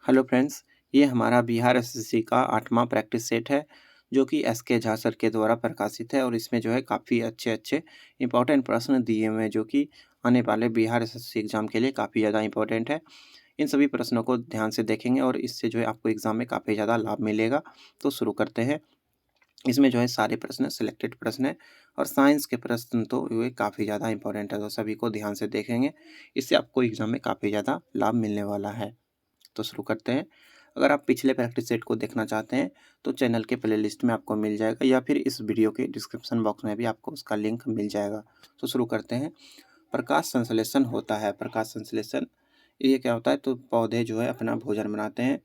Hello friends, ये हमारा Bihar SSC का 8वां प्रैक्टिस सेट है, जो कि एसके झा सर के द्वारा प्रकाशित है और इसमें जो है काफ़ी अच्छे-अच्छे इम्पोर्टेंट प्रश्न दिए हुए हैं, जो कि आने वाले बिहार एसएससी एग्ज़ाम के लिए काफ़ी ज़्यादा इम्पोर्टेंट है। इन सभी प्रश्नों को ध्यान से देखेंगे और इससे जो है आपको एग्ज़ाम में काफ़ी ज़्यादा लाभ मिलेगा। तो शुरू करते हैं। इसमें जो है सारे प्रश्न सिलेक्टेड प्रश्न हैं और साइंस के प्रश्न तो ये काफ़ी ज़्यादा इम्पोर्टेंट है, तो सभी को ध्यान से देखेंगे। इससे आपको एग्ज़ाम में काफ़ी ज़्यादा लाभ मिलने वाला है। तो शुरू करते हैं। अगर आप पिछले प्रैक्टिस सेट को देखना चाहते हैं, तो चैनल के प्लेलिस्ट में आपको मिल जाएगा या फिर इस वीडियो के डिस्क्रिप्शन बॉक्स में भी आपको उसका लिंक मिल जाएगा। तो शुरू करते हैं। प्रकाश संश्लेषण होता है। प्रकाश संश्लेषण ये क्या होता है? तो पौधे जो है अपना भोजन बनाते हैं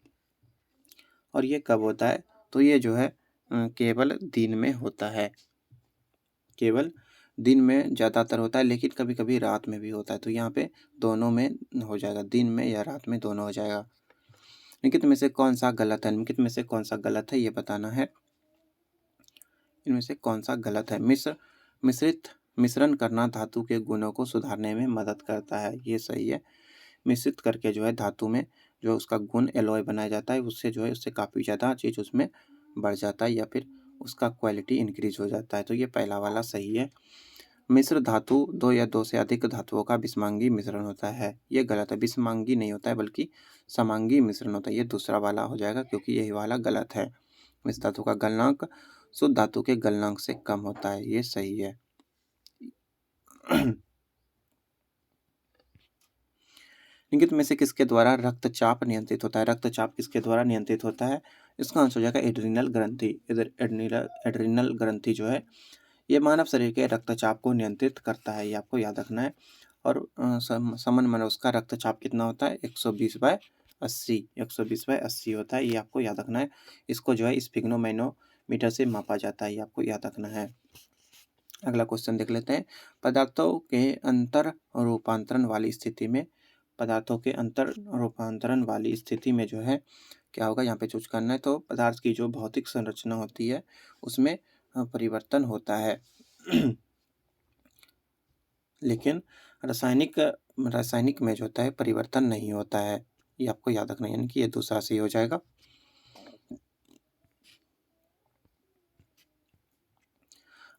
और ये कब होता है? तो ये जो है केवल दिन में होता है। केवल दिन में ज़्यादातर होता है, लेकिन कभी-कभी रात में भी होता है। तो यहाँ पे दोनों में हो जाएगा, दिन में या रात में दोनों हो जाएगा। निम्नलिखित में से कौन सा गलत है? निम्नलिखित में से कौन सा गलत है ये बताना है। इनमें से कौन सा गलत है? मिश्रित मिश्रण करना धातु के गुणों को सुधारने में मदद करता है, ये सही है। मिश्रित करके जो है धातु में जो उसका गुण एलॉय बनाया जाता है, उससे जो है उससे काफ़ी ज़्यादा चीज़ उसमें बढ़ जाता है या फिर उसका क्वालिटी इंक्रीज हो जाता है। तो ये पहला वाला सही है। मिश्र धातु दो या दो से अधिक धातुओं का विषमांगी मिश्रण होता है, ये गलत है। विषमांगी नहीं होता है बल्कि समांगी मिश्रण होता है, ये दूसरा वाला हो जाएगा क्योंकि यही वाला गलत है। मिश्र धातु का गलनांक शुद्ध धातु के गलनांक से कम होता है, ये सही है। निम्नलिखित में से किसके द्वारा रक्तचाप नियंत्रित होता है? रक्तचाप किसके द्वारा नियंत्रित होता है? इसका आंसर हो जाएगा एड्रिनल ग्रंथि। इधर एड्रिनल ग्रंथि जो है ये मानव शरीर के रक्तचाप को नियंत्रित करता है, ये आपको याद रखना है। और समन मनुष्य का रक्तचाप कितना होता है? 120/80 120/80 होता है, ये आपको याद रखना है। इसको जो है स्फिग्नोमेनोमीटर से मापा जाता है, ये आपको याद रखना है। अगला क्वेश्चन देख लेते हैं। पदार्थों के अंतर रूपांतरण वाली स्थिति में पदार्थों के अंतर रूपांतरण वाली स्थिति में जो है क्या होगा, यहाँ पे चूज करना है। तो पदार्थ की जो भौतिक संरचना होती है उसमें परिवर्तन होता है लेकिन रासायनिक में जो होता है परिवर्तन नहीं होता है, ये आपको याद रखना है, यानी कि ये दूसरा सही हो जाएगा।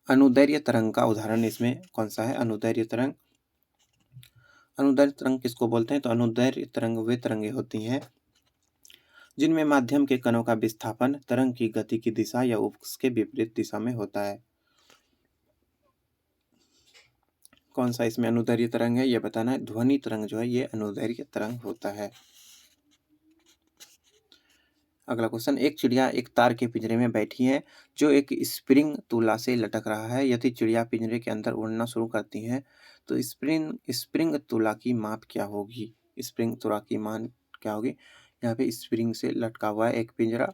अनुदैर्ध्य तरंग का उदाहरण इसमें कौन सा है? अनुदैर्ध्य तरंग। अनुदैर्ध्य तरंग किसको बोलते हैं? तो अनुदैर्ध्य तरंग वे तरंगे होती हैं जिनमें माध्यम के कणों का विस्थापन तरंग की गति की दिशा या उसके विपरीत दिशा में होता है। कौन सा इसमें अनुदैर्ध्य तरंग है ये बताना है। ध्वनि तरंग जो है ये अनुदैर्ध्य तरंग होता है। अगला क्वेश्चन। एक चिड़िया एक तार के पिंजरे में बैठी है जो एक स्प्रिंग तुला से लटक रहा है। यदि चिड़िया पिंजरे के अंदर उड़ना शुरू करती है तो स्प्रिंग तुला की माप क्या होगी? स्प्रिंग तुला की मान क्या होगी? यहाँ पे स्प्रिंग से लटका हुआ है एक पिंजरा,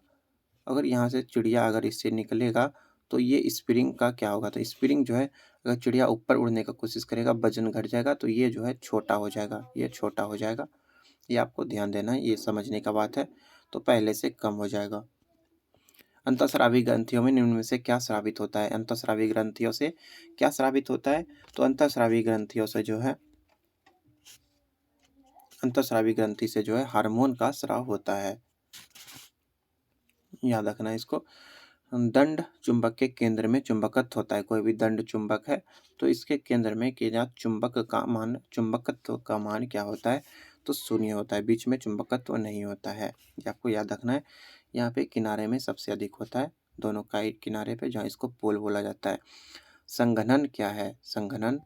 अगर यहाँ से चिड़िया अगर इससे निकलेगा तो ये स्प्रिंग का क्या होगा? तो स्प्रिंग जो है अगर चिड़िया ऊपर उड़ने का कोशिश करेगा, वजन घट जाएगा तो ये जो है छोटा हो जाएगा, ये छोटा हो जाएगा। ये आपको ध्यान देना है, ये समझने का बात है। तो पहले से कम हो जाएगा। अंतःस्रावी ग्रंथियों में निम्न में से क्या स्रावित होता है? अंतःस्रावी ग्रंथियों से क्या स्रावित होता है? तो अंतःस्रावी ग्रंथियों से जो है अंतःस्रावी ग्रंथि से जो है हार्मोन का स्राव होता है, याद रखना है इसको। दंड चुंबक के केंद्र में चुंबकत्व होता है। कोई भी दंड चुंबक है तो इसके केंद्र में चुंबकत्व का मान क्या होता है? तो शून्य होता है, बीच में चुंबकत्व नहीं होता है, ये आपको याद रखना है। यहाँ पे किनारे में सबसे अधिक होता है, दोनों का एक किनारे पे, जहाँ इसको पोल बोला जाता है। संघनन क्या है? संघनन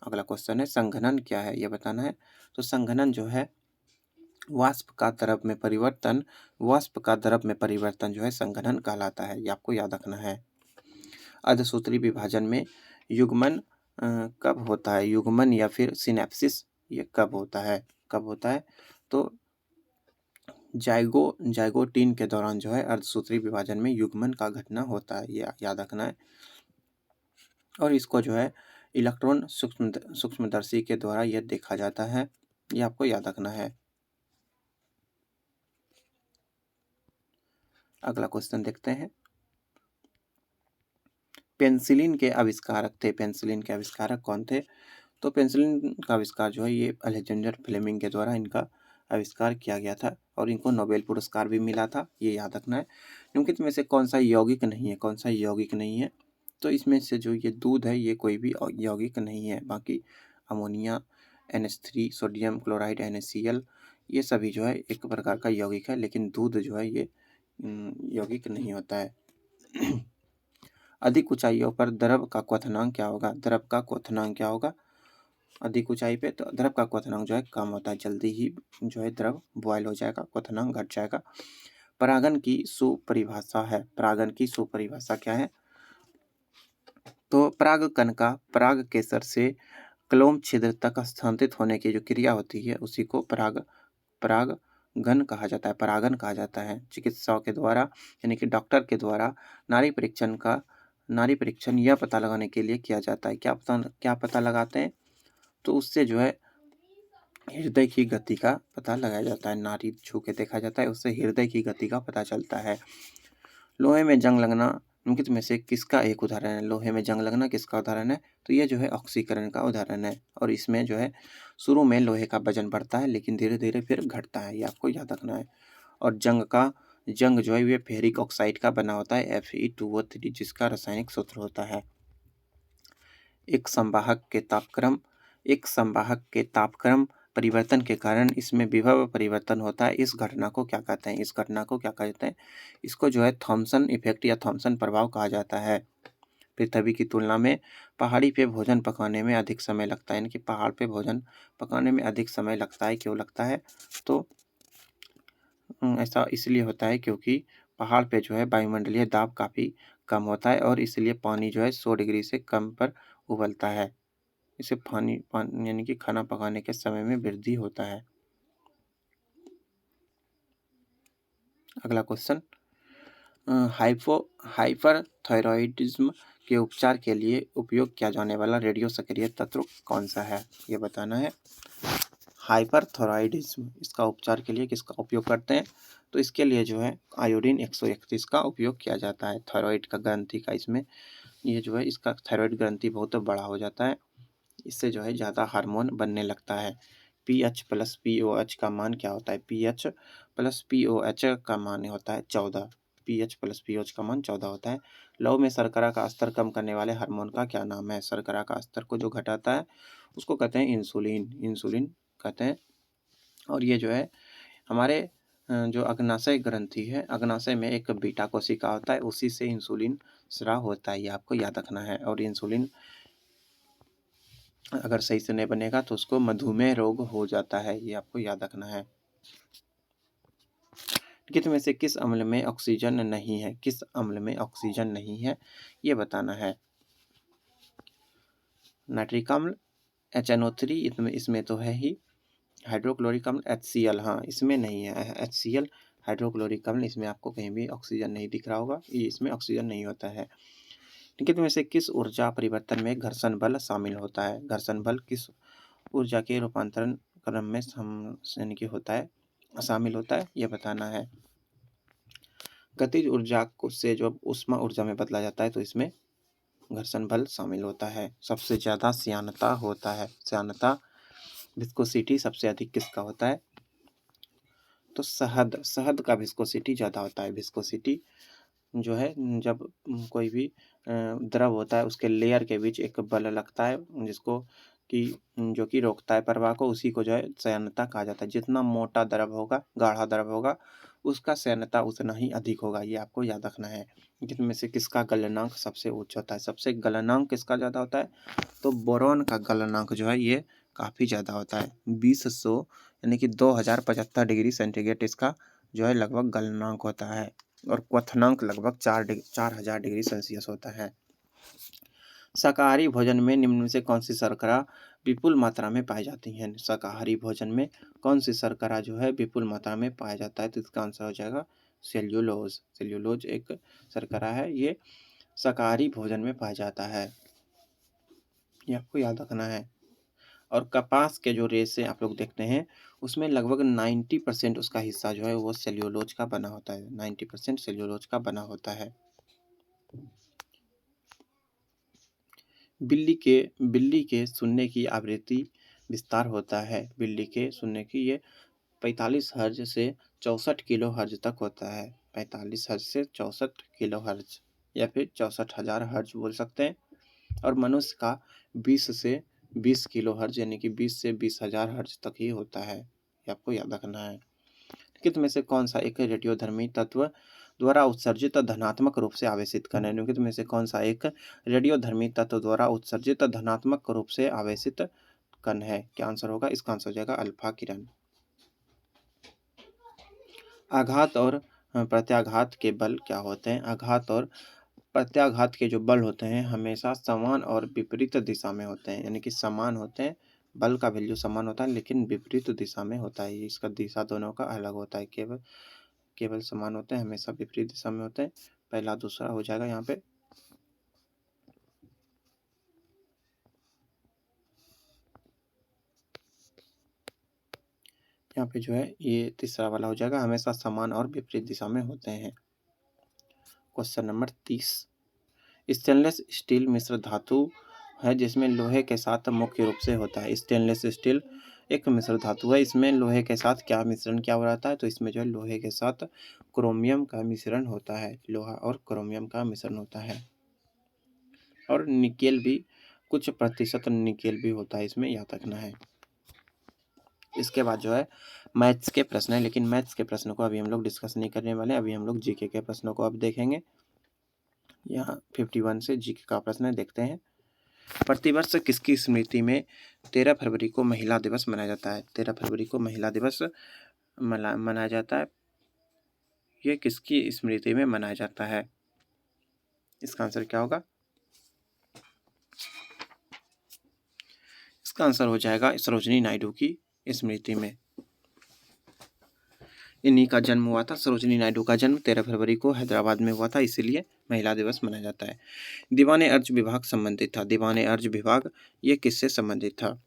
अगला क्वेश्चन है। संघनन क्या है ये बताना है। तो संघनन जो है वाष्प का द्रव में परिवर्तन जो है संघनन कहलाता है, ये आपको याद रखना है। अर्धसूत्री विभाजन में युग्मन कब होता है? युग्मन या फिर सिनेप्सिस ये कब होता है? तो जाइगोटीन के दौरान जो है अर्धसूत्री विभाजन में युग्मन का घटना होता है, ये याद रखना है। और इसको जो है इलेक्ट्रॉन सूक्ष्मदर्शी के द्वारा यह देखा जाता है, ये आपको याद रखना है। अगला क्वेश्चन देखते हैं। पेंसिलिन के आविष्कारक कौन थे? तो पेंसिलिन का आविष्कार जो है ये अलेक्जेंडर फ्लेमिंग के द्वारा इनका आविष्कार किया गया था और इनको नोबेल पुरस्कार भी मिला था, ये याद रखना है। निम्नलिखित में से कौन सा यौगिक नहीं है, कौन सा यौगिक नहीं है? तो इसमें से जो ये दूध है ये कोई भी यौगिक नहीं है। बाकी ammonia, NH3, sodium chloride, NaCl, ये सभी जो है एक प्रकार का यौगिक है, लेकिन दूध जो है ये यौगिक नहीं होता है। अधिक ऊंचाइयों पर द्रव का क्वथनांक क्या होगा? द्रव का क्वथनांक क्या होगा अधिक ऊंचाई पे? तो द्रव का क्वथनांक जो है कम होता है, जल्दी ही जो है द्रव बॉयल हो जाएगा, क्वथनांक घट जाएगा। परागन की सुपरिभाषा है, परागन की सुपरिभाषा क्या है? तो परागकण का पराग केसर से क्लोम छिद्र तक स्थानांतरित होने की जो क्रिया होती है उसी को परागन कहा जाता है, परागन कहा जाता है। चिकित्साओं के द्वारा यानी कि डॉक्टर के द्वारा नाड़ी परीक्षण यह पता लगाने के लिए किया जाता है, क्या पता लगाते हैं? तो उससे जो है हृदय की गति का पता लगाया जाता है, नाड़ी छू के देखा जाता है, उससे हृदय की गति का पता चलता है। लोहे में जंग लगना निम्नलिखित में से किसका एक उदाहरण है? लोहे में जंग लगना किसका उदाहरण है? तो ये जो है ऑक्सीकरण का उदाहरण है। और इसमें जो है शुरू में लोहे का वजन बढ़ता है, लेकिन धीरे धीरे फिर घटता है, ये आपको याद रखना है। और जंग जो है ये फेरिक ऑक्साइड का बना होता है, Fe2O3, जिसका रासायनिक सूत्र होता है। एक संवाहक के तापक्रम परिवर्तन के कारण इसमें विभव परिवर्तन होता है। इस घटना को क्या कहते हैं? इसको जो है थॉमसन इफेक्ट या थॉमसन प्रभाव कहा जाता है। पृथ्वी की तुलना में पहाड़ी पे भोजन पकाने में अधिक समय लगता है, यानी कि पहाड़ पे भोजन पकाने में अधिक समय लगता है। क्यों लगता है? तो ऐसा इसलिए होता है क्योंकि पहाड़ पे जो है वायुमंडलीय दाब काफ़ी कम होता है और इसलिए पानी जो है 100 डिग्री से कम पर उबलता है। इससे पानी यानी कि खाना पकाने के समय में वृद्धि होता है। अगला क्वेश्चन, हाइपरथायरॉयडिज्म के उपचार के लिए उपयोग किया जाने वाला रेडियो सक्रिय तत्व कौन सा है? ये बताना है। हाइपरथायरॉयडिज्म, इसका उपचार के लिए किसका उपयोग करते हैं? तो इसके लिए जो है आयोडीन 131 का उपयोग किया जाता है। थायराइड का ग्रंथि का इसमें ये जो है इसका थायराइड ग्रंथि बहुत बड़ा हो जाता है, इससे जो है ज़्यादा हार्मोन बनने लगता है। पीएच प्लस पीओएच का मान क्या होता है? पीएच प्लस पीओएच का मान होता है 14। पीएच प्लस पीओएच का मान 14 होता है। लव में शर्करा का स्तर कम करने वाले हार्मोन का क्या नाम है? शर्करा का स्तर को जो घटाता है उसको कहते हैं इंसुलिन कहते हैं। और ये जो है हमारे जो अग्नाशय ग्रंथि है, अग्नाशय में एक बीटा कोशिका होता है, उसी से इंसुलिन स्राव होता है, ये आपको याद रखना है। और इंसुलिन अगर सही से नहीं बनेगा तो उसको मधुमेह रोग हो जाता है, ये आपको याद रखना है। निम्नलिखित में से किस अम्ल में ऑक्सीजन नहीं है? किस अम्ल में ऑक्सीजन नहीं है ये बताना है। नाइट्रिक अम्ल, HNO3 इसमें तो है ही। हाइड्रोक्लोरिक अम्ल HCl, हाँ इसमें नहीं है। HCl हाइड्रोक्लोरिक अम्ल, इसमें आपको कहीं भी ऑक्सीजन नहीं दिख रहा होगा, ये इसमें ऑक्सीजन नहीं होता है। निम्नलिखित में से किस ऊर्जा परिवर्तन में घर्षण बल शामिल होता है? घर्षण बल किस ऊर्जा के रूपांतरण क्रम में यानी कि होता है, शामिल होता है, ये बताना है। गतिज ऊर्जा से जो ऊष्मा ऊर्जा में बदला जाता है तो इसमें घर्षण बल शामिल होता है। सबसे ज़्यादा श्यानता होता है, श्यानता विस्कोसिटी सबसे अधिक किसका होता है? तो शहद का विस्कोसिटी ज़्यादा होता है। विस्कोसिटी जो है जब कोई भी द्रव होता है उसके लेयर के बीच एक बल लगता है जिसको कि जो कि रोकता है प्रवाह को, उसी को जो है श्यानता कहा जाता है। जितना मोटा द्रव होगा, गाढ़ा द्रव होगा, उसका श्यानता उतना ही अधिक होगा, ये आपको याद रखना है। जिनमें से किसका गलनांक सबसे उच्च होता है? सबसे गलनांक किसका ज़्यादा होता है? तो बोरॉन का गलनांक जो है ये काफ़ी ज़्यादा होता है, 2000 यानी कि 2075 डिग्री सेंटीग्रेड इसका जो है लगभग गलनांक होता है। और क्वथनांक लगभग 4000 डिग्री सेल्सियस होता है। शाकाहारी भोजन में निम्न में से कौन सी शर्करा विपुल मात्रा में पाई जाती है? शाकाहारी भोजन में कौन सी शर्करा जो है विपुल मात्रा में पाया जाता है? तो इसका आंसर हो जाएगा सेल्यूलोज। सेल्यूलोज एक शर्करा है, ये शाकाहारी भोजन में पाया जाता है, ये आपको याद रखना है। और कपास के जो रेशे आप लोग देखते हैं उसमें लगभग 90% उसका हिस्सा जो है वो सेल्यूलोज का बना होता है, 90% सेल्यूलोज का बना होता है। बिल्ली के सुनने की आवृत्ति विस्तार होता है। बिल्ली के सुनने की ये 45 हर्ज से 64 किलो हर्ज तक होता है। 45 हर्ज से 64 किलो हर्ज या फिर 64,000 हर्ज बोल सकते हैं। और मनुष्य का 20 से 20 किलो हर्ज यानी कि 20 से 20,000 हर्ज तक ही होता है। ये आपको याद रखना है। निम्नलिखित में से कौन सा एक रेडियोधर्मी तत्व द्वारा उत्सर्जित धनात्मक रूप से आवेशित कण है? निम्नलिखित में से कौन सा एक रेडियोधर्मी तत्व द्वारा उत्सर्जित धनात्मक रूप से आवेशित कण है? क्या आंसर होगा? इसका आंसर हो जाएगा अल्फा किरण। आघात और प्रत्याघात के बल क्या होते हैं? आघात और प्रत्याघात के जो बल होते हैं हमेशा समान और विपरीत दिशा में होते हैं, यानी कि समान होते हैं, बल का वैल्यू समान होता है लेकिन विपरीत दिशा में होता है। इसका दिशा दोनों का अलग होता है, केवल केवल समान होते हैं, हमेशा विपरीत दिशा में होते हैं। पहला दूसरा हो जाएगा यहाँ पे। यहाँ पे जो है ये तीसरा वाला हो जाएगा, हमेशा समान और विपरीत दिशा में होते हैं। Question number 30। स्टेनलेस स्टील मिश्र धातु है जिसमें लोहे के साथ मुख्य रूप से होता है। स्टेनलेस स्टील एक मिश्र धातु है, इसमें लोहे के साथ क्या मिश्रण क्या हो रहता है? तो इसमें जो है लोहे के साथ क्रोमियम का मिश्रण होता है। लोहा और क्रोमियम का मिश्रण होता है। और निकेल भी, कुछ प्रतिशत निकेल भी होता है इसमें, याद रखना है। इसके बाद जो है मैथ्स के प्रश्न है, लेकिन मैथ्स के प्रश्नों को अभी हम लोग डिस्कस नहीं करने वाले। अभी हम लोग जीके के प्रश्नों को अब देखेंगे। यहाँ 51 से जीके का प्रश्न है, देखते हैं। प्रतिवर्ष किसकी स्मृति में 13 फरवरी को महिला दिवस मनाया जाता है? 13 फरवरी को महिला दिवस मनाया जाता है। ये किसकी स्मृति में मनाया जाता है? इसका आंसर क्या होगा? इसका आंसर हो जाएगा सरोजिनी नायडू की स्मृति में। इन्हीं का जन्म हुआ था। सरोजिनी नायडू का जन्म 13 फरवरी को हैदराबाद में हुआ था, इसीलिए महिला दिवस मनाया जाता है। दीवाने अर्ज विभाग संबंधित था। दीवाने अर्ज विभाग ये किससे संबंधित था?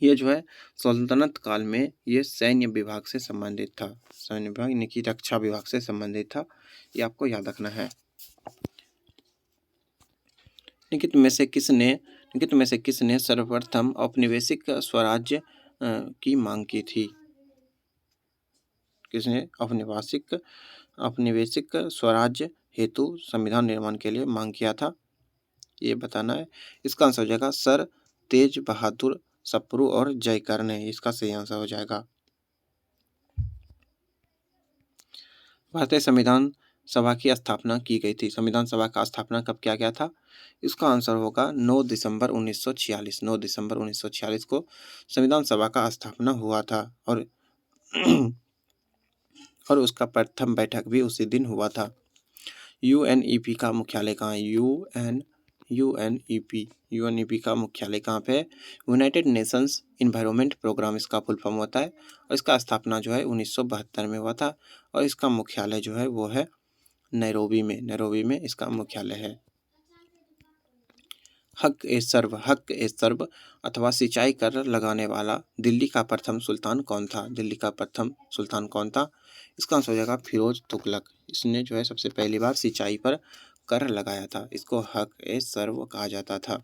ये जो है सल्तनत काल में ये सैन्य विभाग से संबंधित था। सैन्य विभाग यानी कि रक्षा विभाग से संबंधित था। ये आपको याद रखना है। निम्नलिखित में से किसने सर्वप्रथम औपनिवेशिक स्वराज्य की मांग की थी? किसने औपनिवेशिक स्वराज्य हेतु संविधान निर्माण के लिए मांग किया था? ये बताना है। इसका आंसर हो जाएगा सर तेज बहादुर सप्रू और जयकर ने। इसका सही आंसर हो जाएगा। भारतीय संविधान सभा की स्थापना की गई थी। संविधान सभा का स्थापना कब किया गया था? इसका आंसर होगा 9 दिसंबर 1946। 9 दिसंबर 1946 को संविधान सभा का स्थापना हुआ था। और उसका प्रथम बैठक भी उसी दिन हुआ था। यूएनईपी का मुख्यालय कहाँ है? यूएनईपी का मुख्यालय कहाँ पे है? यूनाइटेड नेशंस इन्वायरमेंट प्रोग्राम इसका फुल फॉर्म होता है। और इसका स्थापना जो है 1972 में हुआ था। और इसका मुख्यालय जो है वो है नैरोबी में इसका मुख्यालय है। हक ए सर्व अथवा सिंचाई कर लगाने वाला दिल्ली का प्रथम सुल्तान कौन था? दिल्ली का प्रथम सुल्तान कौन था? इसका आंसर हो जाएगा फिरोज तुगलक। इसने जो है सबसे पहली बार सिंचाई पर कर लगाया था। इसको हक ए सर्व कहा जाता था।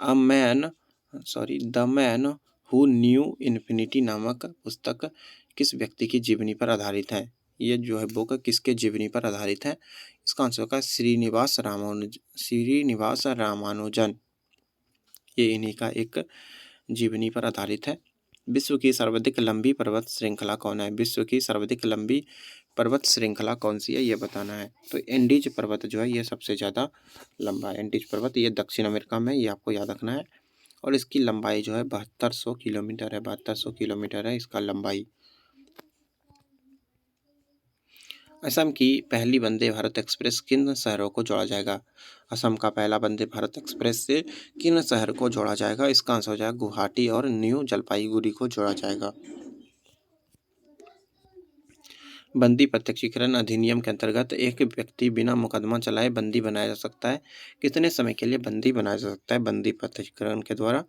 The man who knew infinity नामक पुस्तक किस व्यक्ति की जीवनी पर आधारित है? ये जो है बुक किसके जीवनी पर आधारित है? इसका आंसर होगा श्रीनिवास रामानुजन। ये इन्हीं का एक जीवनी पर आधारित है। विश्व की सर्वाधिक लंबी पर्वत श्रृंखला कौन है? विश्व की सर्वाधिक लंबी पर्वत श्रृंखला कौन सी है, ये बताना है। तो एंडीज पर्वत जो है ये सबसे ज़्यादा लंबा है। एंडीज पर्वत ये दक्षिण अमेरिका में, ये आपको याद रखना है। और इसकी लंबाई जो है 7200 किलोमीटर है। 7200 किलोमीटर है इसका लंबाई। असम की पहली वंदे भारत एक्सप्रेस किन शहरों को जोड़ा जाएगा? असम का पहला वंदे भारत एक्सप्रेस से किन शहर को जोड़ा जाएगा? इसका आंसर हो जाएगा गुवाहाटी और न्यू जलपाईगुड़ी को जोड़ा जाएगा। बंदी प्रत्यक्षीकरण अधिनियम के अंतर्गत एक व्यक्ति बिना मुकदमा चलाए बंदी बनाया जा सकता है। कितने समय के लिए बंदी बनाया जा सकता है बंदी प्रत्यक्षीकरण के द्वारा?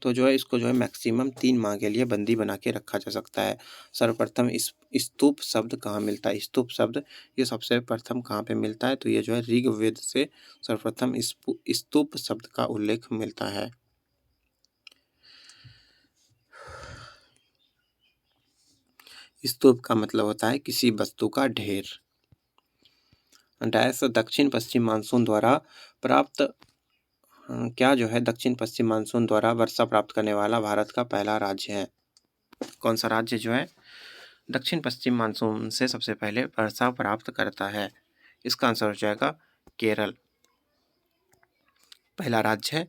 तो जो है इसको जो है मैक्सिमम 3 माह के लिए बंदी बना के रखा जा सकता है। सर्वप्रथम इस स्तूप शब्द कहाँ मिलता है? स्तूप शब्द ये सबसे प्रथम कहाँ पे मिलता है? तो ये जो है ऋग्वेद से सर्वप्रथम स्तूप शब्द का उल्लेख मिलता है। स्तूप का मतलब होता है किसी वस्तु का ढेर। डैश दक्षिण पश्चिम मानसून द्वारा प्राप्त क्या जो है दक्षिण पश्चिम मानसून द्वारा वर्षा प्राप्त करने वाला भारत का पहला राज्य है। कौन सा राज्य जो है दक्षिण पश्चिम मानसून से सबसे पहले वर्षा प्राप्त करता है? इसका आंसर हो जाएगा केरल। पहला राज्य है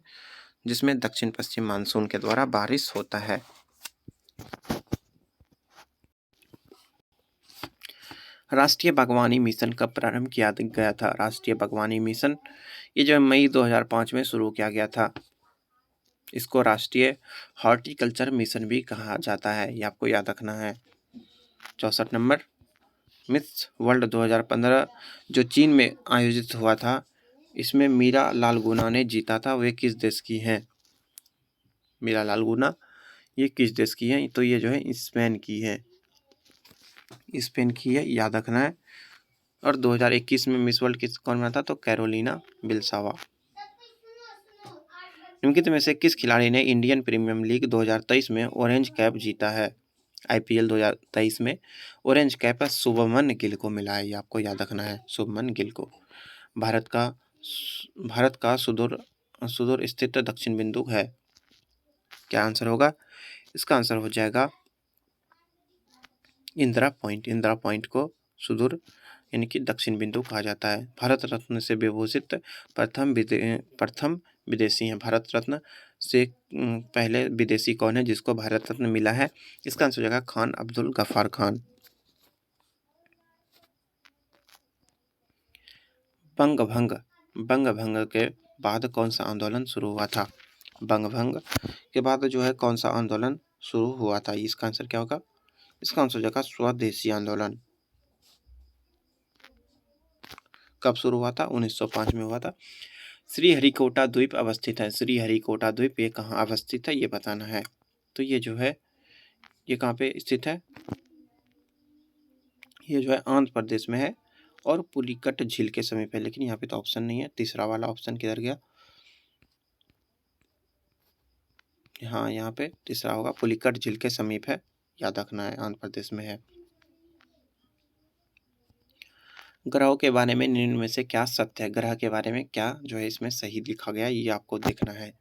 जिसमें दक्षिण पश्चिम मानसून के द्वारा बारिश होता है। राष्ट्रीय बागवानी मिशन कब प्रारंभ किया गया था? राष्ट्रीय बागवानी मिशन ये जो है मई 2005 में शुरू किया गया था। इसको राष्ट्रीय हॉर्टिकल्चर मिशन भी कहा जाता है, ये आपको याद रखना है। 64 नंबर, मिस वर्ल्ड 2015 जो चीन में आयोजित हुआ था, इसमें मीरा लाल गुना ने जीता था, वे किस देश की हैं? मीरा लाल गुना ये किस देश की हैं? तो ये जो है स्पेन की है, स्पेन की है, याद रखना है। और 2021 में मिस वर्ल्ड किस कौन बना था? तो कैरोलिना बिल्सावा। निम्नलिखित में से किस खिलाड़ी ने इंडियन प्रीमियर लीग 2023 में ऑरेंज कैप जीता है? आईपीएल 2023 में ऑरेंज कैप शुभमन गिल को मिला है, ये आपको याद रखना है, शुभमन गिल को। भारत का सुदूर सुदूर स्थित दक्षिण बिंदु है, क्या आंसर होगा? इसका आंसर हो जाएगा इंदिरा पॉइंट। इंदिरा पॉइंट को सुदूर यानी कि दक्षिण बिंदु कहा जाता है। भारत रत्न से विभूषित प्रथम विदेशी हैं। भारत रत्न से पहले विदेशी कौन है जिसको भारत रत्न मिला है? इसका आंसर हो जाएगा खान अब्दुल गफ्फार खान। बंगभंग के बाद कौन सा आंदोलन शुरू हुआ था? बंगभंग के बाद जो है कौन सा आंदोलन शुरू हुआ था? इसका आंसर क्या होगा? इसका आंसर हो जाएगा स्वदेशी आंदोलन। कब शुरू हुआ था? 1905 में हुआ था। श्रीहरिकोटा द्वीप अवस्थित है। श्रीहरिकोटा द्वीप ये कहाँ अवस्थित है ये बताना है। तो ये जो है ये कहाँ पे स्थित है? ये जो है आंध्र प्रदेश में है और पुलिकट झील के समीप है, लेकिन यहाँ पे तो ऑप्शन नहीं है। तीसरा वाला ऑप्शन किधर गया? हाँ, यहाँ पे तीसरा होगा, पुलिकट झील के समीप है, याद रखना है, आंध्र प्रदेश में है। ग्रहों के बारे में निम्न में से क्या सत्य है? ग्रह के बारे में क्या जो है इसमें सही लिखा गया, ये आपको देखना है।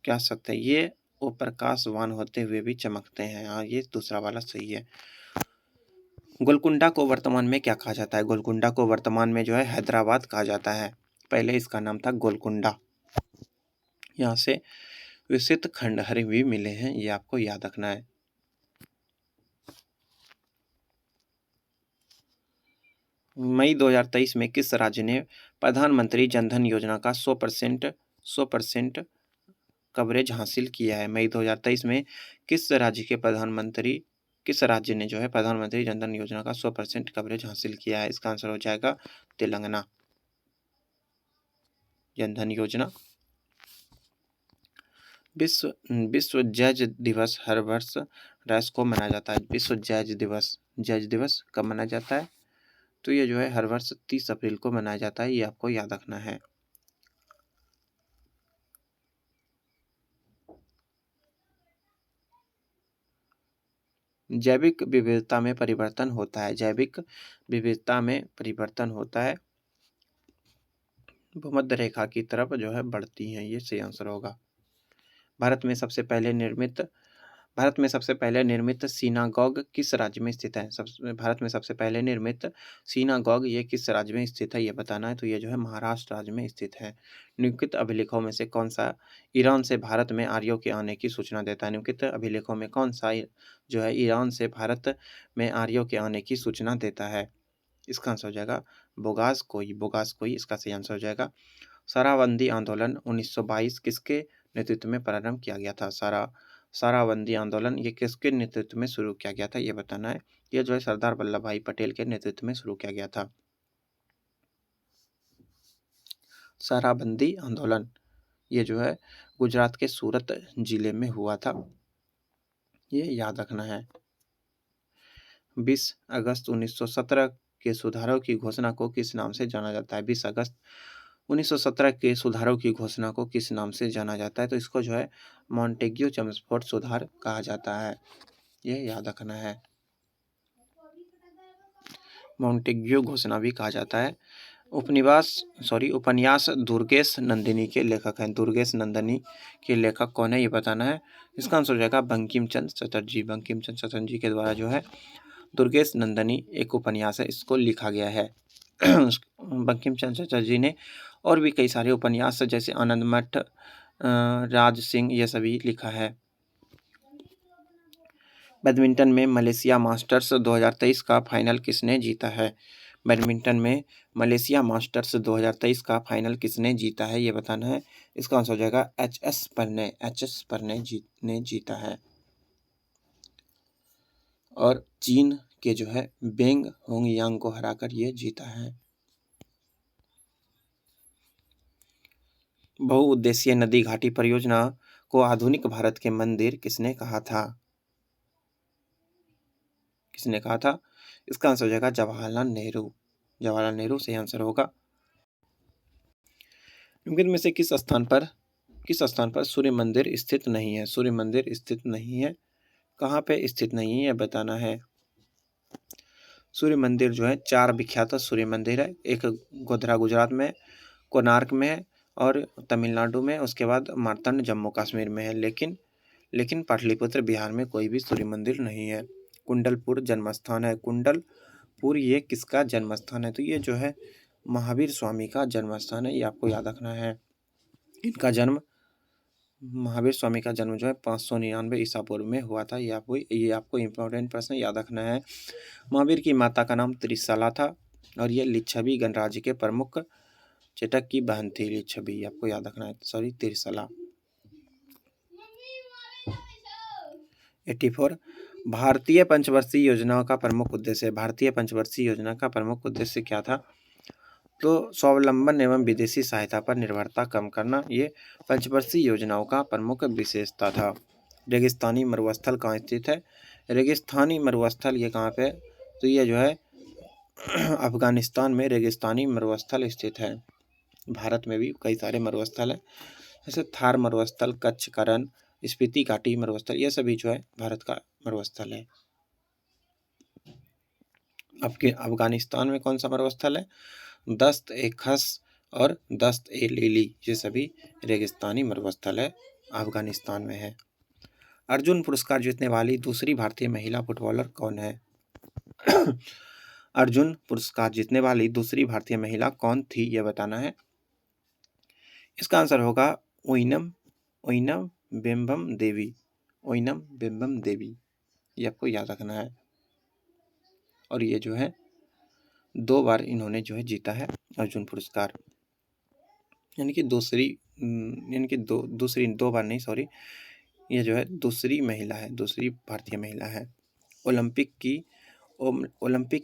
क्या सत्य है? ये वो प्रकाशवान होते हुए भी चमकते हैं। हाँ, ये दूसरा वाला सही है। गोलकुंडा को वर्तमान में क्या कहा जाता है? गोलकुंडा को वर्तमान में जो है हैदराबाद कहा जाता है। पहले इसका नाम था गोलकुंडा। यहाँ से विकसित खंडहर भी मिले हैं, ये आपको याद रखना है। मई 2023 में किस राज्य ने प्रधानमंत्री जनधन योजना का 100% कवरेज हासिल किया है? मई 2023 में किस राज्य ने जो है प्रधानमंत्री जनधन योजना का 100% कवरेज हासिल किया है? इसका आंसर हो जाएगा तेलंगाना। जनधन योजना। विश्व जैज दिवस हर वर्ष राष्ट्र को मनाया जाता है। विश्व जैज दिवस कब मनाया जाता है? तो ये जो है हर वर्ष 30 अप्रैल को मनाया जाता है, ये आपको याद रखना है। जैविक विविधता में परिवर्तन होता है। जैविक विविधता में परिवर्तन होता है, भूमध्य रेखा की तरफ जो है बढ़ती हैं, ये सही आंसर होगा। भारत में सबसे पहले निर्मित सिनागॉग किस राज्य में स्थित है? भारत में सबसे पहले निर्मित सिनागॉग ये किस राज्य में स्थित है, ये बताना है। तो ये जो है महाराष्ट्र राज्य में स्थित है। निम्नलिखित अभिलेखों में से कौन सा ईरान से भारत में आर्यों के आने की सूचना देता है? निम्नलिखित अभिलेखों में कौन सा जो है ईरान से भारत में आर्यों के आने की सूचना देता है? इसका आंसर हो जाएगा बोगास कोई इसका सही आंसर हो जाएगा। साराबंदी आंदोलन 1922 किसके नेतृत्व में प्रारंभ किया गया था? साराबंदी आंदोलन ये किसके नेतृत्व में शुरू किया गया था, ये बताना है। ये जो है सरदार वल्लभ भाई पटेल के नेतृत्व में शुरू किया गया था। साराबंदी आंदोलन ये जो है गुजरात के सूरत जिले में हुआ था, ये याद रखना है। 20 अगस्त 1917 के सुधारों की घोषणा को किस नाम से जाना जाता है? 20 अगस्त 1917 के सुधारों की घोषणा को किस नाम से जाना जाता है? तो इसको जो है मॉन्टेग्यू चेम्सफोर्ड सुधार कहा जाता है, ये याद रखना है। मॉन्टेग्यू घोषणा भी कहा जाता है। उपन्यास दुर्गेश नंदिनी के लेखक हैं। दुर्गेश नंदिनी के लेखक कौन है ये बताना है। इसका आंसर हो जाएगा बंकिम चंद्र चटर्जी। बंकिम चंद्र चटर्जी के द्वारा जो है दुर्गेश नंदिनी एक उपन्यास है, इसको लिखा गया है। बंकिम चंद्र चटर्जी ने और भी कई सारे उपन्यास जैसे आनंद मठ, राज सिंह, ये सभी लिखा है। बैडमिंटन में मलेशिया मास्टर्स 2023 का फाइनल किसने जीता है? बैडमिंटन में मलेशिया मास्टर्स 2023 का फाइनल किसने जीता है ये बताना है। इसका आंसर हो जाएगा एच.एस. प्रणय ने जीता है। और चीन के जो है बेंग होंगयांग को हराकर ये जीता है। बहुउद्देशीय नदी घाटी परियोजना को आधुनिक भारत के मंदिर किसने कहा था? किसने कहा था? इसका आंसर हो जाएगा जवाहरलाल नेहरू। जवाहरलाल नेहरू सही आंसर होगा। निम्नलिखित में से किस स्थान पर सूर्य मंदिर स्थित नहीं है? सूर्य मंदिर स्थित नहीं है, कहाँ पे स्थित नहीं है बताना है। सूर्य मंदिर जो है 4 विख्यात सूर्य मंदिर है। एक गोधरा गुजरात में, कोणार्क में है और तमिलनाडु में, उसके बाद मार्तंड जम्मू कश्मीर में है। लेकिन पाटलिपुत्र बिहार में कोई भी सूर्य मंदिर नहीं है। कुंडलपुर जन्मस्थान है। कुंडलपुर ये किसका जन्मस्थान है? तो ये जो है महावीर स्वामी का जन्मस्थान है, ये आपको याद रखना है। इनका जन्म महावीर स्वामी का जन्म जो है 599 ईसा पूर्व में हुआ था। ये आपको इम्पोर्टेंट प्रश्न याद रखना है। महावीर की माता का नाम त्रिशला था और ये लिच्छवी गणराज्य के प्रमुख चेटक की बहन थी। लिच्छवी आपको याद रखना है, सॉरी त्रिशला। 84 भारतीय पंचवर्षीय योजना का प्रमुख उद्देश्य। भारतीय पंचवर्षीय योजना का प्रमुख उद्देश्य क्या था? तो स्वावलंबन एवं विदेशी सहायता पर निर्भरता कम करना, ये पंचवर्षीय योजनाओं का प्रमुख विशेषता था। रेगिस्तानी मरुस्थल कहाँ स्थित है? रेगिस्तानी मरुस्थल ये कहाँ पे? तो ये जो है अफगानिस्तान में रेगिस्तानी मरुस्थल स्थित है। भारत में भी कई सारे मरुस्थल हैं, जैसे थार मरुस्थल, कच्छ, करन, स्पीति घाटी मरुस्थल, ये सभी जो है भारत का मरुस्थल है। आपके अफगानिस्तान में कौन सा मरुस्थल है? दस्त-ए खस और दस्त-ए-लेली, ये सभी रेगिस्तानी मरुस्थल है, अफगानिस्तान में है। अर्जुन पुरस्कार जीतने वाली दूसरी भारतीय महिला फुटबॉलर कौन है? अर्जुन पुरस्कार जीतने वाली दूसरी भारतीय महिला कौन थी यह बताना है। इसका आंसर होगा ओइनम बिम्बम देवी। ओइनम बिम्बम देवी, ये आपको याद रखना है। और ये जो है 2 बार इन्होंने जो है जीता है अर्जुन पुरस्कार, यानी कि दूसरी 2 बार नहीं, सॉरी, ये जो है दूसरी महिला है, दूसरी भारतीय महिला है। ओलंपिक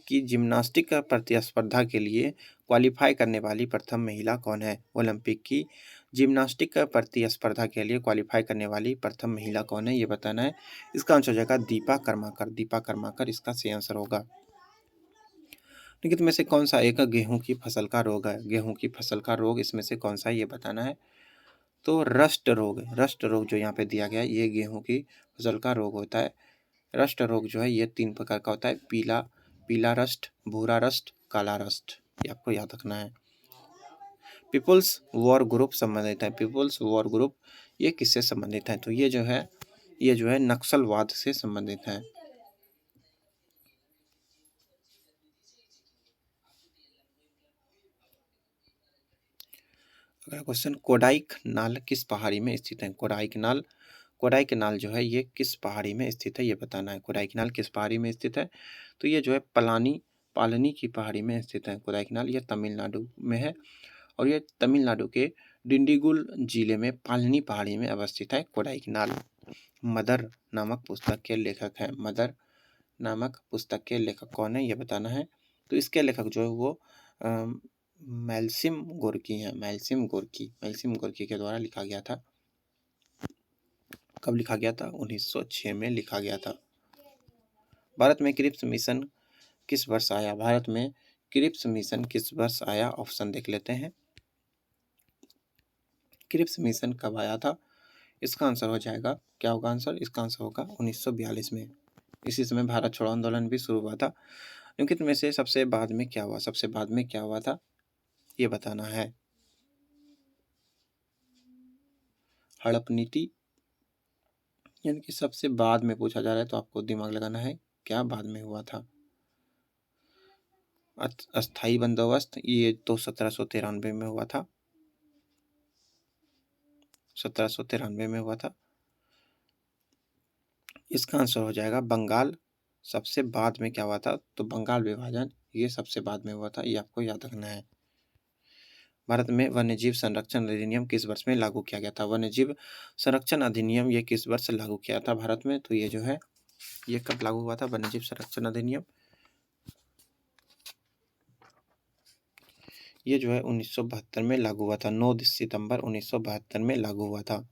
की जिम्नास्टिक प्रतिस्पर्धा के लिए क्वालिफाई करने वाली प्रथम महिला कौन है? ओलंपिक की जिम्नास्टिक प्रतिस्पर्धा के लिए क्वालिफाई करने वाली प्रथम महिला कौन है ये बताना है। इसका आंसर हो जाएगा दीपा कर्माकर। दीपा कर्माकर इसका सही आंसर होगा। निम्नलिखित में से कौन सा एक गेहूं की फसल का रोग है? गेहूं की फसल का रोग इसमें से कौन सा है ये बताना है। तो रस्ट रोग जो यहाँ पे दिया गया है, ये गेहूं की फसल का रोग होता है। रस्ट रोग जो है ये 3 प्रकार का होता है, पीला रस्ट, भूरा रस्ट, काला रस्ट, ये आपको याद रखना है। पीपुल्स वॉर ग्रुप संबंधित है। पीपुल्स वॉर ग्रुप ये किससे संबंधित है? तो ये जो है नक्सलवाद से संबंधित है। अगला क्वेश्चन, कोडाइकनाल किस पहाड़ी में स्थित है? कोडाइकनाल जो है ये किस पहाड़ी में स्थित है ये बताना है। कोडाइकनाल किस पहाड़ी में स्थित है? तो ये जो है पालनी की पहाड़ी में स्थित है। कोडाइकनाल ये तमिलनाडु में है और ये तमिलनाडु के डिंडीगुल जिले में पालनी पहाड़ी में अवस्थित है कोडाइकनाल। मदर नामक पुस्तक के लेखक हैं। मदर नामक पुस्तक के लेखक कौन है ये बताना है। तो इसके लेखक जो है वो मैक्सिम गोर्की हैं। मैक्सिम गोर्की के द्वारा लिखा गया था। कब लिखा गया था? 1906 में लिखा गया था। भारत में क्रिप्स मिशन किस वर्ष आया? भारत में क्रिप्स मिशन किस वर्ष आया? ऑप्शन देख लेते हैं। क्रिप्स मिशन कब आया था? इसका आंसर हो जाएगा, क्या होगा आंसर? इसका आंसर होगा 1942 में। इसी समय भारत छोड़ो आंदोलन भी शुरू हुआ था। निम्नलिखित में से सबसे बाद में क्या हुआ? सबसे बाद में क्या हुआ था, ये बताना है। हड़प नीति, यानी कि सबसे बाद में पूछा जा रहा है तो आपको दिमाग लगाना है, क्या बाद में हुआ था। अस्थाई बंदोबस्त, ये तो 1793 में हुआ था। 1793 में हुआ था। इसका आंसर हो जाएगा बंगाल। सबसे बाद में क्या हुआ था, तो बंगाल विभाजन, ये सबसे बाद में हुआ था, ये आपको याद रखना है। भारत में वन्यजीव संरक्षण अधिनियम किस वर्ष में लागू किया गया था? वन्यजीव संरक्षण अधिनियम ये किस वर्ष लागू किया था भारत में? तो ये जो है, ये कब लागू हुआ था वन्यजीव संरक्षण अधिनियम? ये जो है 1972 में लागू हुआ था। 9 सितंबर 1972 में लागू हुआ था।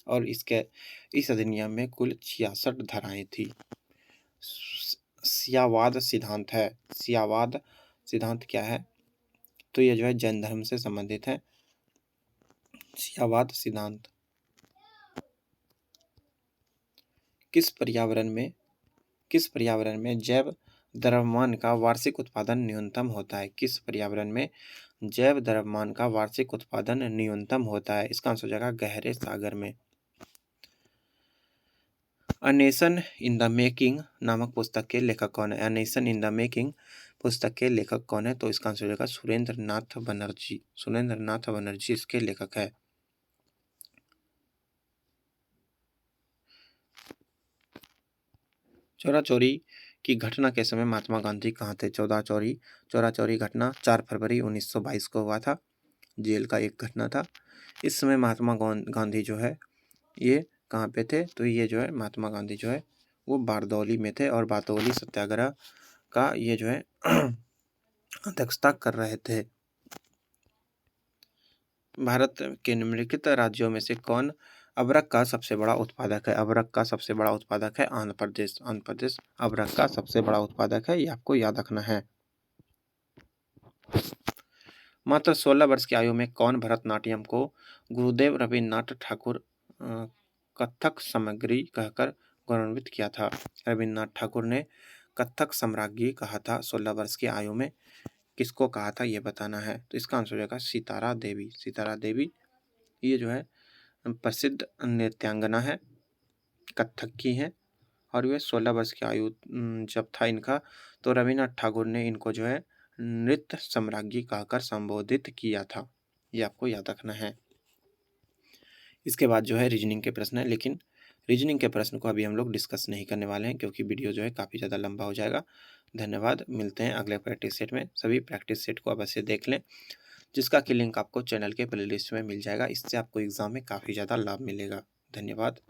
और इस अधिनियम में कुल 66 धाराएं थी। सियावाद सिद्धांत है। सियावाद सिद्धांत क्या है? तो ये जो है जैन धर्म से संबंधित है। सियावाद सिद्धांत किस पर्यावरण में जैव द्रव्यमान का वार्षिक उत्पादन न्यूनतम होता है? किस पर्यावरण में जैव द्रव्यमान का वार्षिक उत्पादन न्यूनतम होता है? इसका आंसर हो जाएगा गहरे सागर में। A nation in the making नामक पुस्तक के लेखक कौन है? A nation in the making पुस्तक के लेखक कौन है? तो इसका आंसर हो जाएगा सुरेंद्र नाथ बनर्जी। सुरेंद्र नाथ बनर्जी इसके लेखक है। चौरा चौरी की घटना के समय महात्मा गांधी कहाँ थे? चौरा चौरी घटना 4 फरवरी 1922 को हुआ था। जेल का एक घटना था। इस समय महात्मा गांधी जो है ये कहाँ पे थे? तो ये जो है महात्मा गांधी जो है वो बारदौली में थे और बारदौली सत्याग्रह का ये जो है अध्यक्षता कर रहे थे। भारत के निम्नलिखित राज्यों में से कौन अबरक का सबसे बड़ा उत्पादक है? अबरक का सबसे बड़ा उत्पादक है आंध्र प्रदेश। आंध्र प्रदेश अबरक का सबसे बड़ा उत्पादक है, ये आपको याद रखना है। मात्र 16 वर्ष की आयु में कौन भरतनाट्यम को गुरुदेव रविन्द्रनाथ ठाकुर कथक सामग्री कहकर गौरवान्वित किया था? रविन्द्रनाथ ठाकुर ने कथक सम्राज्ञी कहा था 16 वर्ष की आयु में। किसको कहा था ये बताना है। तो इसका आंसर हो जाएगा सितारा देवी। सितारा देवी ये जो है प्रसिद्ध नृत्यांगना है, कथक की है और वे 16 वर्ष की आयु जब था इनका, तो रविन्द्रनाथ ठाकुर ने इनको जो है नृत्य सम्राज्ञी कहकर संबोधित किया था। ये आपको याद रखना है। इसके बाद जो है रीजनिंग के प्रश्न है, लेकिन रीजनिंग के प्रश्न को अभी हम लोग डिस्कस नहीं करने वाले हैं क्योंकि वीडियो जो है काफ़ी ज़्यादा लंबा हो जाएगा। धन्यवाद, मिलते हैं अगले प्रैक्टिस सेट में। सभी प्रैक्टिस सेट को अवश्य देख लें, जिसका कि लिंक आपको चैनल के प्लेलिस्ट में मिल जाएगा। इससे आपको एग्जाम में काफ़ी ज़्यादा लाभ मिलेगा। धन्यवाद।